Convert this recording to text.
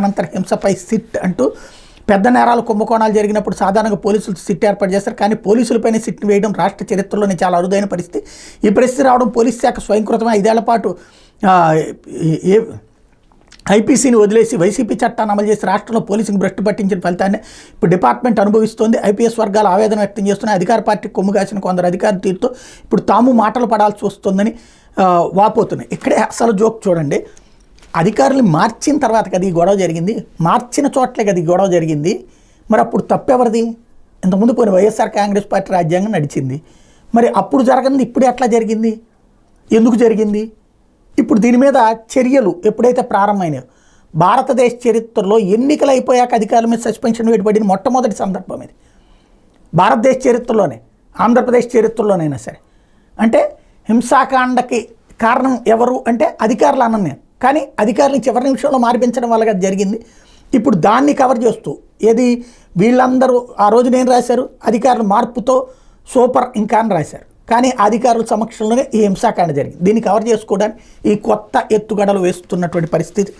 అనంతర హింసపై సిట్ అంటూ పెద్ద నేరాలు కుంభకోణాలు జరిగినప్పుడు సాధారణంగా పోలీసులు సిట్ ఏర్పాటు చేస్తారు. కానీ పోలీసులపైన సిట్ని వేయడం రాష్ట్ర చరిత్రలోనే చాలా అరుదైన పరిస్థితి. ఈ పరిస్థితి రావడం పోలీస్ శాఖ స్వయంకృతమే 5 ఏళ్ల పాటు ఐపీసీని వదిలేసి వైసీపీ చట్టాన్ని అమలు చేసి రాష్ట్రంలో పోలీసుకు భ్రష్టు పట్టించిన ఫలితాన్ని ఇప్పుడు డిపార్ట్మెంట్ అనుభవిస్తోంది. ఐపీఎస్ వర్గాలు ఆవేదన వ్యక్తం చేస్తున్నాయి. అధికార పార్టీకి కొమ్ము కాసిన కొందరు అధికారుల తీరుతో ఇప్పుడు తాము మాటలు పడాల్సి వస్తుందని వాపోతున్నాయి. ఇక్కడే అసలు జోక్ చూడండి. అధికారులు మార్చిన తర్వాత కదా ఈ గొడవ జరిగింది, మార్చిన చోట్లే కదా ఈ గొడవ జరిగింది. మరి అప్పుడు తప్పెవరిది? ఇంతకుముందు పోయిన వైఎస్ఆర్ కాంగ్రెస్ పార్టీ రాజ్యాంగం నడిచింది. మరి అప్పుడు జరగనిది ఇప్పుడు ఎట్లా జరిగింది? ఎందుకు జరిగింది? ఇప్పుడు దీని మీద చర్యలు ఎప్పుడైతే ప్రారంభమైనాయో భారతదేశ చరిత్రలో ఎన్నికలు అయిపోయాక అధికారుల మీద సస్పెన్షన్ వేయబడిన మొట్టమొదటి సందర్భం ఇది భారతదేశ చరిత్రలోనే, ఆంధ్రప్రదేశ్ చరిత్రలోనైనా సరే. అంటే హింసాకాండకి కారణం ఎవరు అంటే అధికారులు అన్నాను నేను. కానీ అధికారులను చివరి నిమిషంలో మార్పించడం వల్ల అది జరిగింది. ఇప్పుడు దాన్ని కవర్ చేస్తూ ఏది వీళ్ళందరూ ఆ రోజు నేను రాశారు అధికారుల మార్పుతో సూపర్ ఇంకా అని రాశారు. కానీ అధికారుల సమక్షంలోనే ఈ హింసాకాండ జరిగింది. దీన్ని కవర్ చేసుకోవడానికి ఈ కొత్త ఎత్తుగడలు వేస్తున్నటువంటి పరిస్థితి